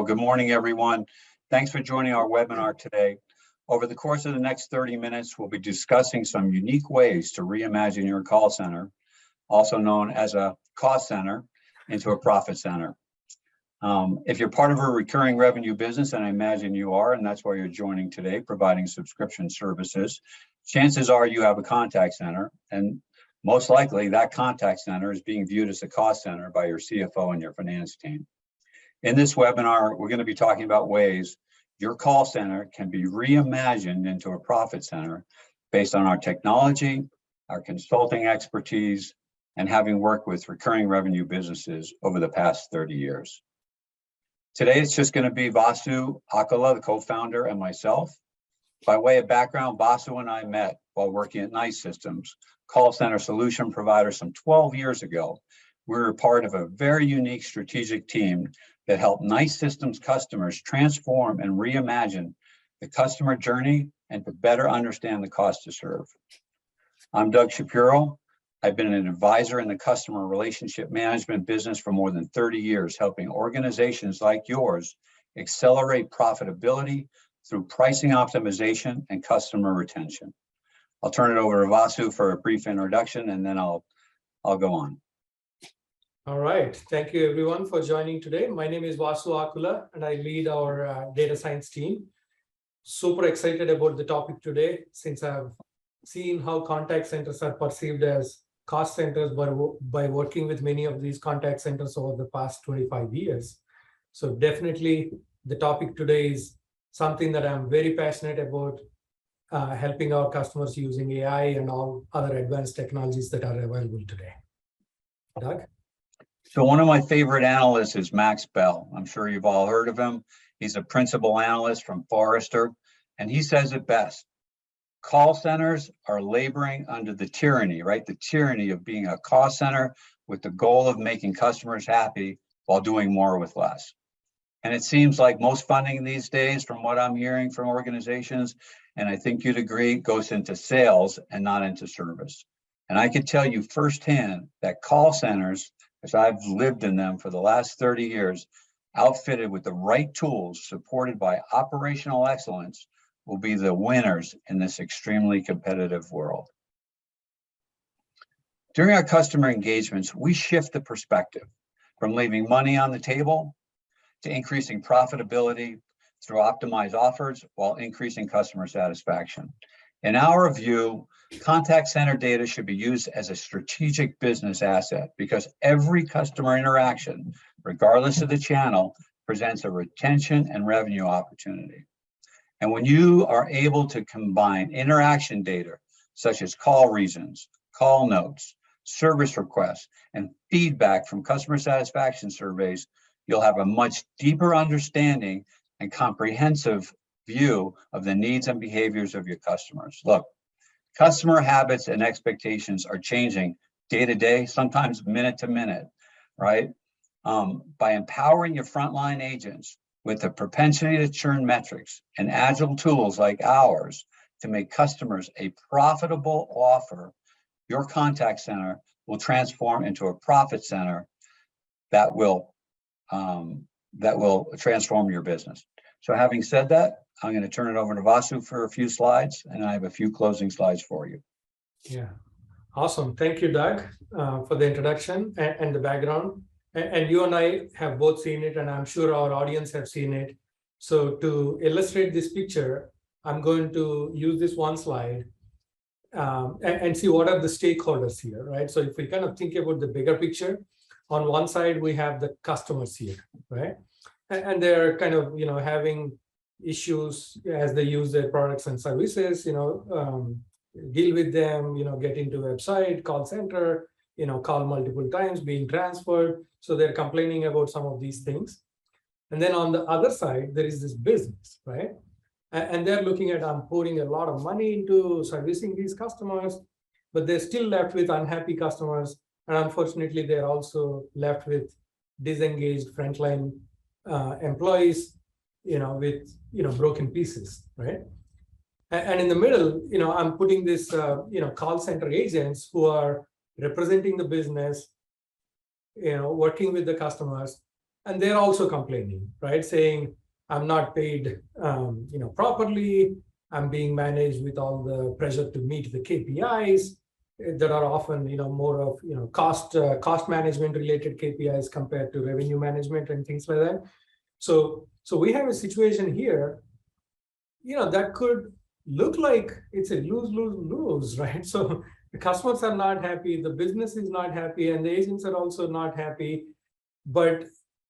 good morning, everyone. Thanks for joining our webinar today. Over the course of the next 30 minutes, we'll be discussing some unique ways to reimagine your call center, also known as a cost center, into a profit center. If you're part of a recurring revenue business, and I imagine you are, and that's why you're joining today, providing subscription services, chances are you have a contact center, and most likely that contact center is being viewed as a cost center by your CFO and your finance team. In this webinar, we're going to be talking about ways your call center can be reimagined into a profit center based on our technology, our consulting expertise, and having worked with recurring revenue businesses over the past 30 years. Today, it's just going to be Vasu Akula, the co-founder, and myself. By way of background, Vasu and I met while working at NICE Systems, call center solution provider, some 12 years ago. We were part of a very unique strategic team that helped NICE Systems customers transform and reimagine the customer journey and to better understand the cost to serve. I'm Doug Shapiro. I've been an advisor in the customer relationship management business for more than 30 years, helping organizations like yours accelerate profitability through pricing optimization and customer retention. I'll turn it over to Vasu for a brief introduction, and then I'll go on. All right. Thank you, everyone, for joining today. My name is Vasu Akula, and I lead our data science team. Super excited about the topic today, since I've seen how contact centers are perceived as cost centers by working with many of these contact centers over the past 25 years. So definitely, the topic today is something that I'm very passionate about, helping our customers using AI and all other advanced technologies that are available today. Doug? So one of my favorite analysts is Max Bell. I'm sure you've all heard of him. He's a principal analyst from Forrester, and he says it best. Call centers are laboring under the tyranny, right? The tyranny of being a cost center with the goal of making customers happy while doing more with less. And it seems like most funding these days, from what I'm hearing from organizations, and I think you'd agree, goes into sales and not into service. And I can tell you firsthand that call centers, as I've lived in them for the last 30 years, outfitted with the right tools, supported by operational excellence, will be the winners in this extremely competitive world. During our customer engagements, we shift the perspective from leaving money on the table to increasing profitability through optimized offers while increasing customer satisfaction. In our view, contact center data should be used as a strategic business asset because every customer interaction, regardless of the channel, presents a retention and revenue opportunity. And when you are able to combine interaction data, such as call reasons, call notes, service requests, and feedback from customer satisfaction surveys, you'll have a much deeper understanding and comprehensive view of the needs and behaviors of your customers. Look, customer habits and expectations are changing day to day, sometimes minute to minute, right? By empowering your frontline agents with the propensity to churn metrics and agile tools like ours to make customers a profitable offer, your contact center will transform into a profit center that will transform your business. So having said that, I'm going to turn it over to Vasu for a few slides, and I have a few closing slides for you. Yeah, awesome. Thank you, Doug, for the introduction and the background. And you and I have both seen it, and I'm sure our audience have seen it. So to illustrate this picture, I'm going to use this one slide and see what are the stakeholders here, right? So if we kind of think about the bigger picture, on one side, we have the customers here, right? And they're kind of, having issues as they use their products and services, deal with them, get into website, call center, call multiple times, being transferred. So they're complaining about some of these things. And then on the other side, there is this business, right? And they're looking at, I'm pouring a lot of money into servicing these customers, but they're still left with unhappy customers. And unfortunately, they're also left with disengaged frontline employees, with, broken pieces, right? And in the middle, I'm putting this, call center agents who are representing the business, working with the customers. and they're also complaining, right? Saying, I'm not paid properly. I'm being managed with all the pressure to meet the KPIs that are often more of cost management related KPIs compared to revenue management and things like that. So we have a situation here, that could look like it's a lose, right? So the customers are not happy, the business is not happy, and the agents are also not happy. But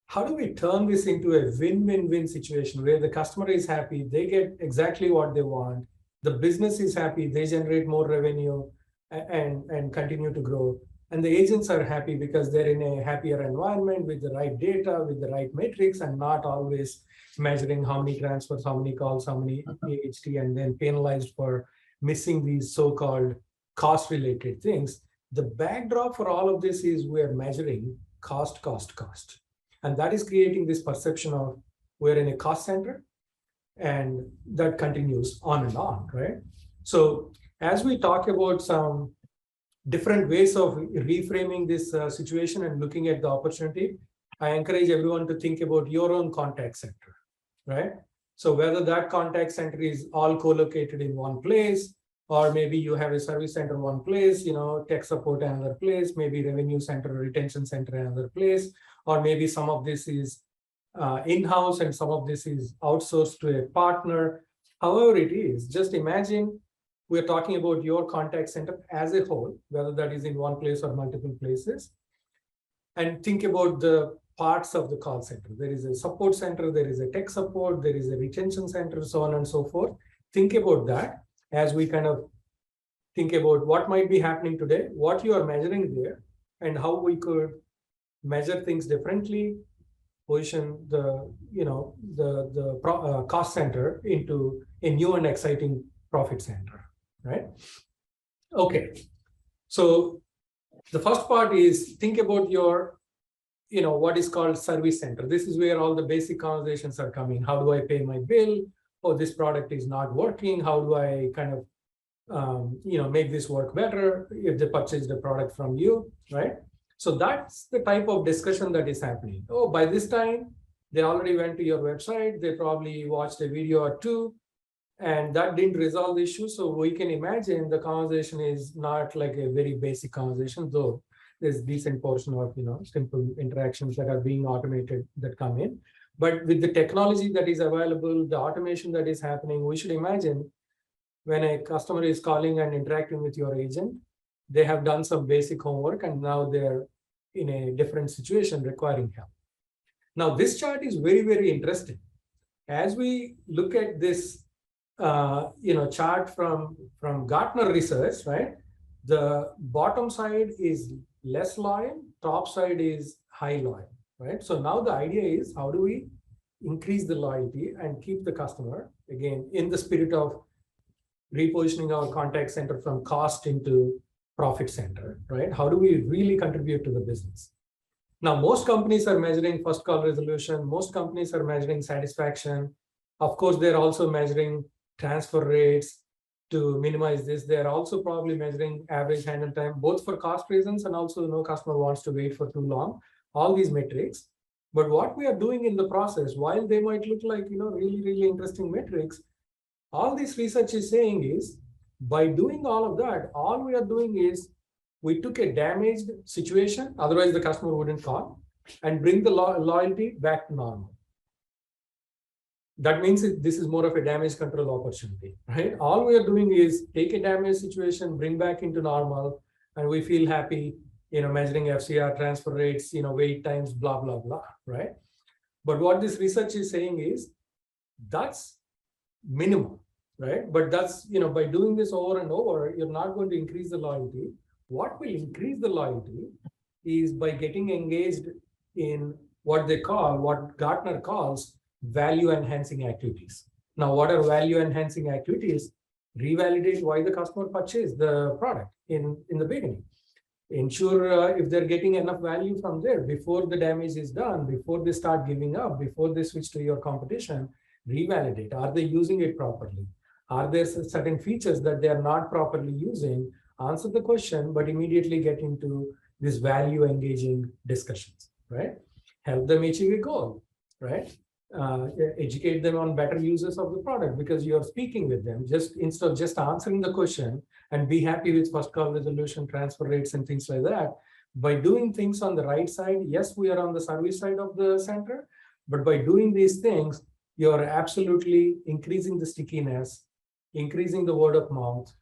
how do we turn this into a win-win-win situation where the customer is happy, they get exactly what they want, the business is happy, they generate more revenue and continue to grow, and the agents are happy because they're in a happier environment with the right data, with the right metrics, and not always measuring how many transfers, how many calls, how many AHT, and then penalized for missing these so-called cost-related things. The backdrop for all of this is we're measuring cost. And that is creating this perception of we're in a cost center, and that continues on and on, right? So as we talk about some different ways of reframing this situation and looking at the opportunity, I encourage everyone to think about your own contact center, right? So whether that contact center is all co-located in one place, or maybe you have a service center one place, tech support another place, maybe revenue center, retention center another place, or maybe some of this is in-house and some of this is outsourced to a partner. However it is, just imagine we're talking about your contact center as a whole, whether that is in one place or multiple places, and think about the parts of the call center. There is a support center, there is a tech support, there is a retention center, so on and so forth. Think about that as we kind of think about what might be happening today, what you are measuring there, and how we could measure things differently, position the cost center into a new and exciting profit center, right? Okay, so the first part is think about your what is called service center. This is where all the basic conversations are coming. How do I pay my bill? Oh, this product is not working. How do I kind of make this work better if they purchase the product from you, right? So that's the type of discussion that is happening. Oh, by this time, they already went to your website. They probably watched a video or two, and that didn't resolve the issue. So we can imagine the conversation is not like a very basic conversation, though there's a decent portion of simple interactions that are being automated that come in. But with the technology that is available, the automation that is happening, we should imagine when a customer is calling and interacting with your agent, they have done some basic homework and now they're in a different situation requiring help. Now, this chart is very, very interesting. As we look at this chart from Gartner research, right? The bottom side is less loyal, top side is high loyal, right? So now the idea is how do we increase the loyalty and keep the customer, again, in the spirit of repositioning our contact center from cost into profit center, right? How do we really contribute to the business? Now, most companies are measuring first call resolution. Most companies are measuring satisfaction. Of course, they're also measuring transfer rates to minimize this. They're also probably measuring average handle time, both for cost reasons and also no customer wants to wait for too long, all these metrics. But what we are doing in the process, while they might look like really, really interesting metrics, all this research is saying is, by doing all of that, all we are doing is we took a damaged situation, otherwise the customer wouldn't call, and bring the loyalty back to normal. That means this is more of a damage control opportunity, right? All we are doing is take a damaged situation, bring back into normal, and we feel happy, measuring FCR, transfer rates, wait times, blah, blah, blah, right? But what this research is saying is that's minimum, right? But that's, by doing this over and over, you're not going to increase the loyalty. What will increase the loyalty is by getting engaged in what Gartner calls value enhancing activities. Now, what are value enhancing activities? Revalidate why the customer purchased the product in the beginning. Ensure if they're getting enough value from there before the damage is done, before they start giving up, before they switch to your competition, revalidate. Are they using it properly? Are there certain features that they are not properly using? Answer the question, but immediately get into this value engaging discussions, right? help them achieve a goal, right? Educate them on better uses of the product because you're speaking with them just instead of just answering the question and be happy with first call resolution, transfer rates, and things like that. By doing things on the right side, yes, we are on the service side of the center, but by doing these things, you're absolutely increasing the stickiness, increasing the word of mouth,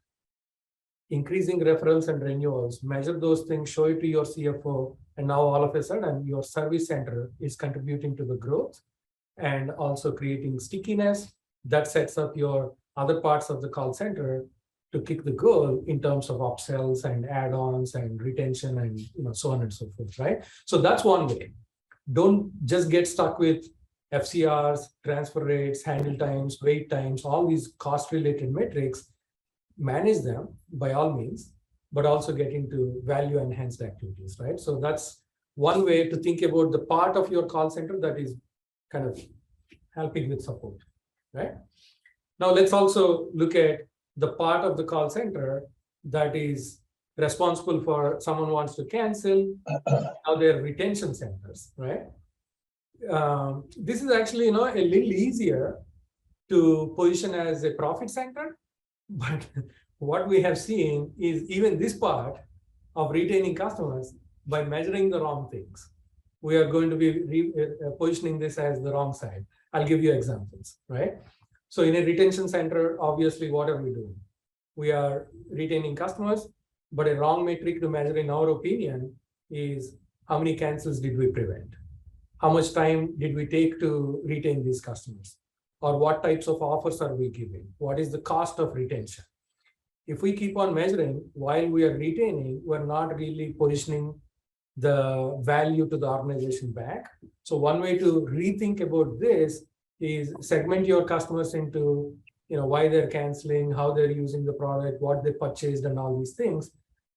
increasing referrals and renewals, measure those things, show it to your CFO, and now all of a sudden your service center is contributing to the growth and also creating stickiness that sets up your other parts of the call center to kick the goal in terms of upsells and add-ons and retention and so on and so forth, right? So that's one way. Don't just get stuck with FCRs, transfer rates, handle times, wait times, all these cost-related metrics. Manage them by all means, but also get into value-enhanced activities, right? So that's one way to think about the part of your call center that is kind of helping with support, right? Now let's also look at the part of the call center that is responsible for someone wants to cancel. Now they're retention centers, right? This is actually a little easier to position as a profit center, but what we have seen is even this part of retaining customers by measuring the wrong things. We are going to be positioning this as the wrong side. I'll give you examples, right? So in a retention center, obviously, what are we doing? We are retaining customers, but a wrong metric to measure, in our opinion, is how many cancels did we prevent? How much time did we take to retain these customers? Or what types of offers are we giving? What is the cost of retention? If we keep on measuring while we are retaining, we're not really positioning the value to the organization back. So one way to rethink about this is segment your customers into why they're canceling, how they're using the product, what they purchased, and all these things.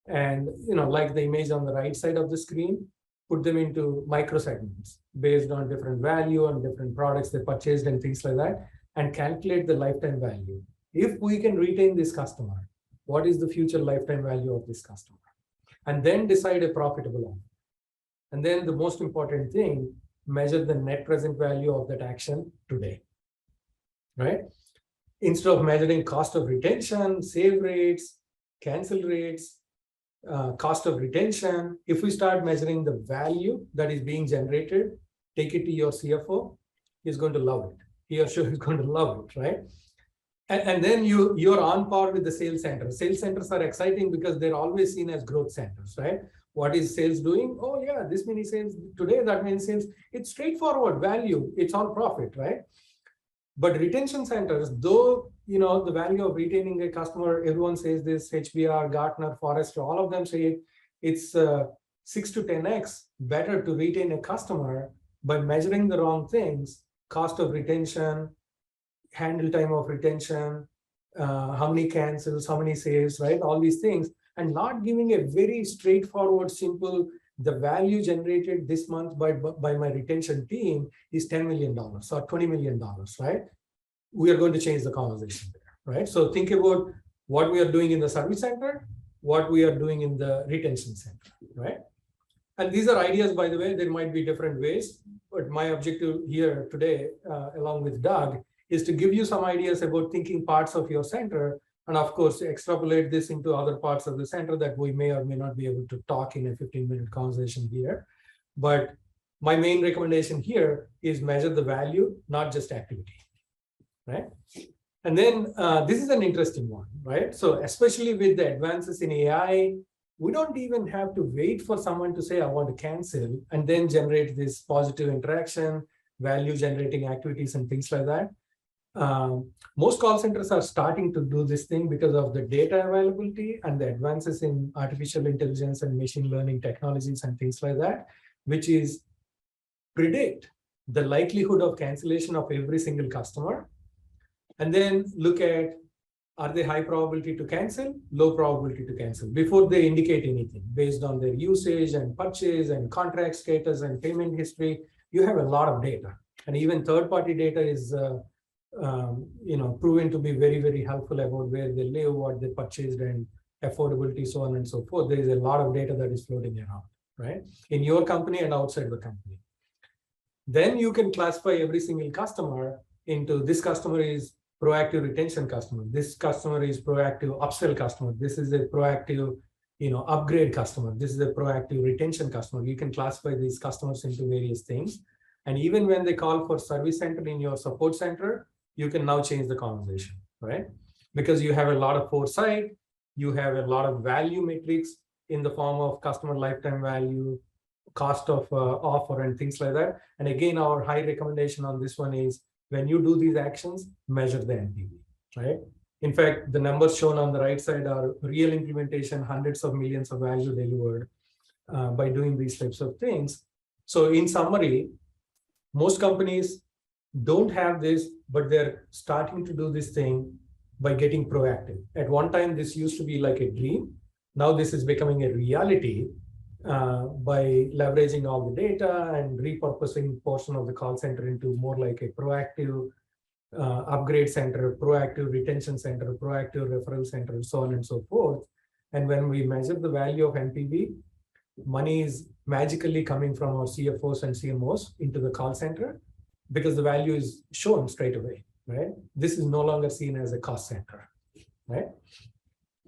And like the image on the right side of the screen, put them into micro segments based on different value and different products they purchased and things like that, and calculate the lifetime value. If we can retain this customer, what is the future lifetime value of this customer? And then decide a profitable offer. And then the most important thing, measure the net present value of that action today, right? Instead of measuring cost of retention, save rates, cancel rates, cost of retention, if we start measuring the value that is being generated, take it to your CFO, he's going to love it. He or she is going to love it, right? And then you're on par with the sales centers. Sales centers are exciting because they're always seen as growth centers, right? What is sales doing? Oh yeah, this many sales today, that many sales. It's straightforward value. It's all profit, right? But retention centers, though, the value of retaining a customer, everyone says this, HBR, Gartner, Forrester, all of them say it's 6 to 10x better to retain a customer by measuring the wrong things, cost of retention, handle time of retention, how many cancels, how many saves, right? All these things, and not giving a very straightforward, simple, the value generated this month by my retention team is $10 million or $20 million, right? We are going to change the conversation there, right? So think about what we are doing in the service center, what we are doing in the retention center, right? And these are ideas, by the way, there might be different ways, but my objective here today, along with Doug, is to give you some ideas about thinking parts of your center, and of course, extrapolate this into other parts of the center that we may or may not be able to talk in a 15-minute conversation here. But my main recommendation here is measure the value, not just activity, right? And then this is an interesting one, right? So especially with the advances in AI, we don't even have to wait for someone to say, I want to cancel, and then generate this positive interaction, value generating activities and things like that. Most call centers are starting to do this thing because of the data availability and the advances in artificial intelligence and machine learning technologies and things like that, which is predict the likelihood of cancellation of every single customer, and then look at, are they high probability to cancel, low probability to cancel, before they indicate anything based on their usage and purchase and contract status and payment history. You have a lot of data, and even third-party data is proven to be very, very helpful about where they live, what they purchased, and affordability, so on and so forth. There is a lot of data that is floating around, right? In your company and outside the company. Then you can classify every single customer into this customer is proactive retention customer. This customer is proactive upsell customer. This is a proactive, upgrade customer. This is a proactive retention customer. You can classify these customers into various things. And even when they call for service center in your support center, you can now change the conversation, right? Because you have a lot of foresight, you have a lot of value metrics in the form of customer lifetime value, cost of offer, and things like that. And again, our high recommendation on this one is when you do these actions, measure the NPV, right? In fact, the numbers shown on the right side are real implementation, hundreds of millions of value delivered by doing these types of things. So in summary, most companies don't have this, but they're starting to do this thing by getting proactive. At one time, this used to be like a dream. Now this is becoming a reality by leveraging all the data and repurposing portion of the call center into more like a proactive upgrade center, proactive retention center, proactive referral center, so on and so forth. And when we measure the value of NPV, money is magically coming from our CFOs and CMOs into the call center because the value is shown straight away, right? This is no longer seen as a cost center, right?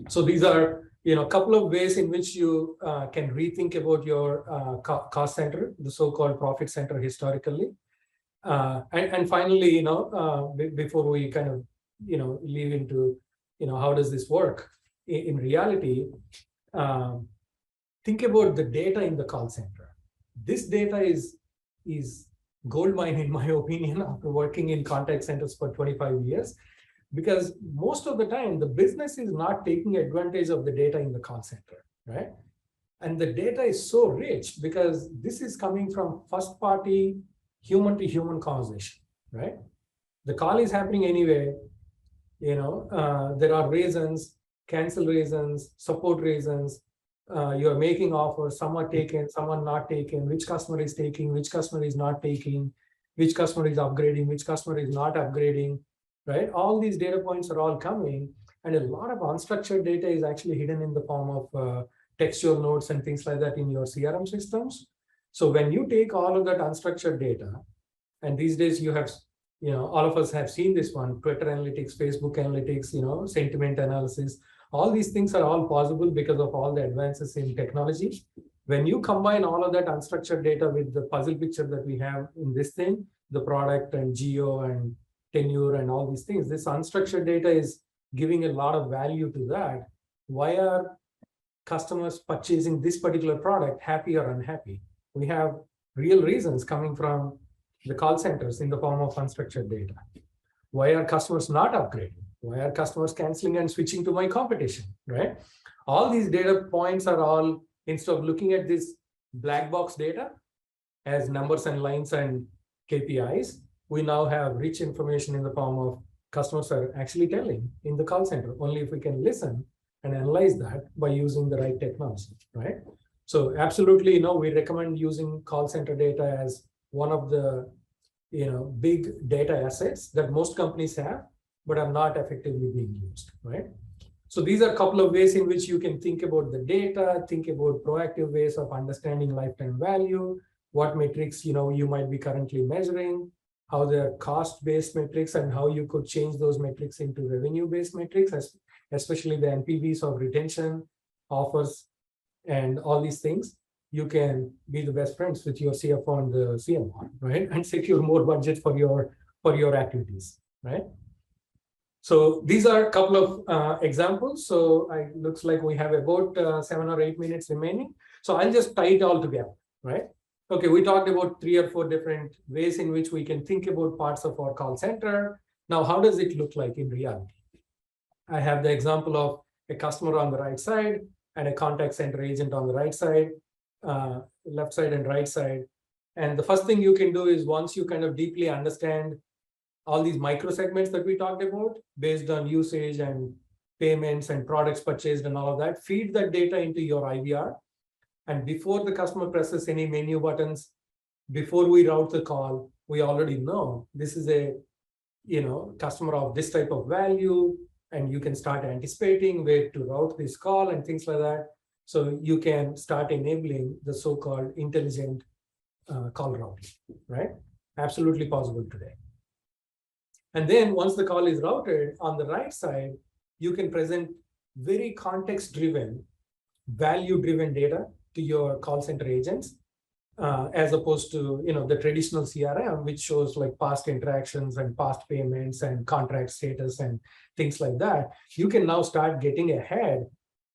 So these are, a couple of ways in which you can rethink about your cost center, the so-called profit center historically. And finally, before we kind of, leave into, how does this work in reality, think about the data in the call center. This data is gold mine, in my opinion, after working in contact centers for 25 years, because most of the time, the business is not taking advantage of the data in the call center, right? And the data is so rich because this is coming from first-party human-to-human conversation, right? The call is happening anyway. There are reasons, cancel reasons, support reasons. You're making offers, some are taken, some are not taken, which customer is taking, which customer is not taking, which customer is upgrading, which customer is not upgrading, right? All these data points are all coming, and a lot of unstructured data is actually hidden in the form of textual notes and things like that in your CRM systems. So when you take all of that unstructured data, and these days you have, all of us have seen this one, Twitter analytics, Facebook analytics, sentiment analysis, all these things are all possible because of all the advances in technology. When you combine all of that unstructured data with the puzzle picture that we have in this thing, the product and geo and tenure and all these things, this unstructured data is giving a lot of value to that. Why are customers purchasing this particular product happy or unhappy? We have real reasons coming from the call centers in the form of unstructured data. Why are customers not upgrading? Why are customers canceling and switching to my competition, right? All these data points are all, instead of looking at this black box data as numbers and lines and KPIs, we now have rich information in the form of customers are actually telling in the call center, only if we can listen and analyze that by using the right technology, right? So absolutely, we recommend using call center data as one of the, big data assets that most companies have, but are not effectively being used, right? So these are a couple of ways in which you can think about the data, think about proactive ways of understanding lifetime value, what metrics, you might be currently measuring, how they're cost-based metrics, and how you could change those metrics into revenue-based metrics, especially the NPVs of retention, offers, and all these things. You can be the best friends with your CFO and the CMO, right? And secure more budget for your activities, right? So these are a couple of examples. So it looks like we have about 7 or 8 minutes remaining. So I'll just tie it all together, right? Okay, we talked about 3 or 4 different ways in which we can think about parts of our call center. Now, how does it look like in reality? I have the example of a customer on the right side and a contact center agent on the right side, left side and right side. And the first thing you can do is, once you kind of deeply understand all these micro segments that we talked about based on usage and payments and products purchased and all of that, feed that data into your IVR. And before the customer presses any menu buttons, before we route the call, we already know this is a customer of this type of value, and you can start anticipating where to route this call and things like that. So you can start enabling the so-called intelligent call routing, right? Absolutely possible today. And then once the call is routed, on the right side, you can present very context-driven, value-driven data to your call center agents, as opposed to the traditional CRM, which shows like past interactions and past payments and contract status and things like that. You can now start getting ahead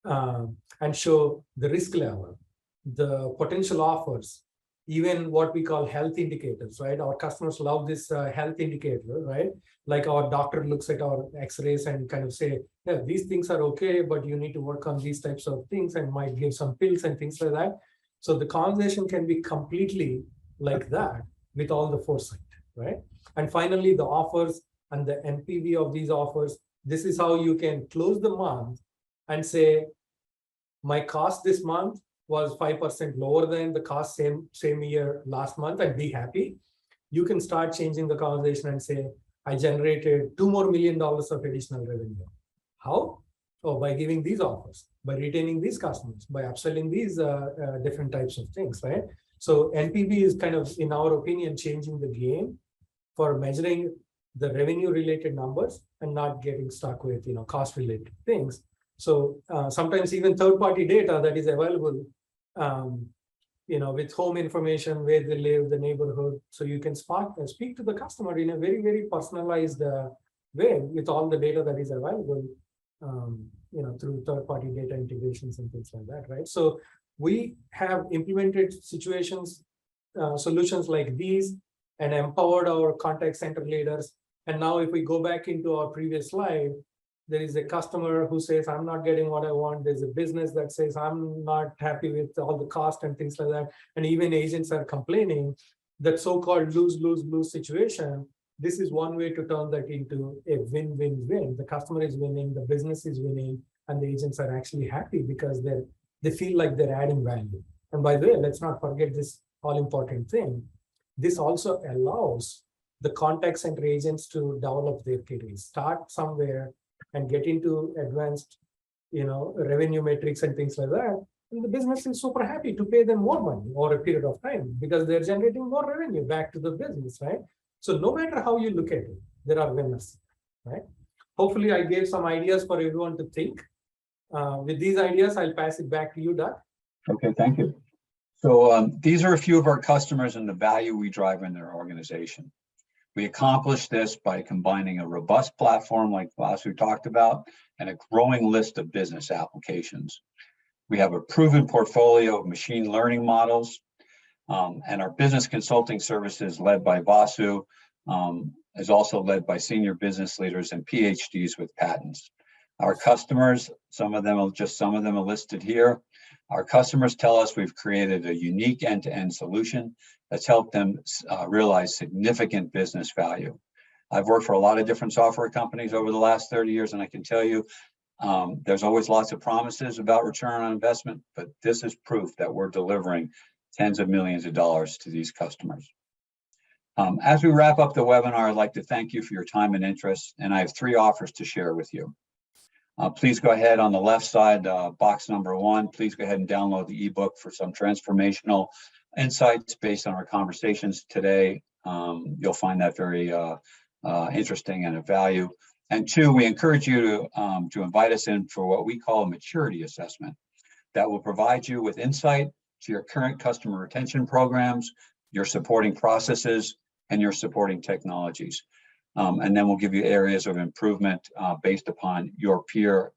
and show the risk level, the potential offers, even what we call health indicators, right? Our customers love this health indicator, right? Like our doctor looks at our x-rays and kind of say, yeah, these things are okay, but you need to work on these types of things and might give some pills and things like that. So the conversation can be completely like that with all the foresight, right? And finally, the offers and the NPV of these offers. This is how you can close the month and say, my cost this month was 5% lower than the cost same year last month, and be happy. You can start changing the conversation and say, I generated $2 more million of additional revenue. How? Oh, by giving these offers, by retaining these customers, by upselling these different types of things, right? So NPV is kind of, in our opinion, changing the game for measuring the revenue related numbers and not getting stuck with cost related things. So sometimes even third-party data that is available, with home information, where they live, the neighborhood, so you can speak to the customer in a very, very personalized way with all the data that is available, through third-party data integrations and things like that, right? So we have implemented solutions like these and empowered our contact center leaders. And now if we go back into our previous slide, there is a customer who says, I'm not getting what I want. There's a business that says, I'm not happy with all the cost and things like that. And even agents are complaining. That so-called lose-lose-lose situation, this is one way to turn that into a win-win-win. The customer is winning, the business is winning, and the agents are actually happy because they feel like they're adding value. And by the way, let's not forget this all-important thing. This also allows the contact center agents to develop their careers, start somewhere, and get into advanced, revenue metrics and things like that. And the business is super happy to pay them more money over a period of time because they're generating more revenue back to the business, right? So no matter how you look at it, there are winners, right? Hopefully I gave some ideas for everyone to think. With these ideas, I'll pass it back to you, Doug. Okay, thank you. So these are a few of our customers and the value we drive in their organization. We accomplish this by combining a robust platform like Vasu talked about and a growing list of business applications. We have a proven portfolio of machine learning models, and our business consulting services led by Vasu is also led by senior business leaders and PhDs with patents. Our customers, some of them are listed here. Our customers tell us we've created a unique end-to-end solution that's helped them realize significant business value. I've worked for a lot of different software companies over the last 30 years, and I can tell you there's always lots of promises about return on investment, but this is proof that we're delivering tens of millions of dollars to these customers. As we wrap up the webinar, I'd like to thank you for your time and interest, and I have 3 offers to share with you. Please go ahead on the left side, box number 1, please go ahead and download the ebook for some transformational insights based on our conversations today. You'll find that very interesting and of value. And 2, we encourage you to invite us in for what we call a maturity assessment that will provide you with insight to your current customer retention programs, your supporting processes, and your supporting technologies. And then we'll give you areas of improvement based upon your peer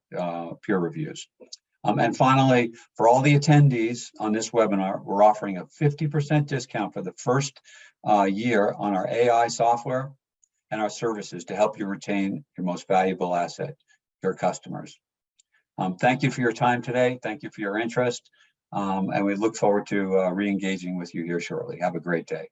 reviews. And finally, for all the attendees on this webinar, we're offering a 50% discount for the first year on our AI software and our services to help you retain your most valuable asset, your customers. Thank you for your time today. Thank you for your interest. And we look forward to re-engaging with you here shortly. Have a great day.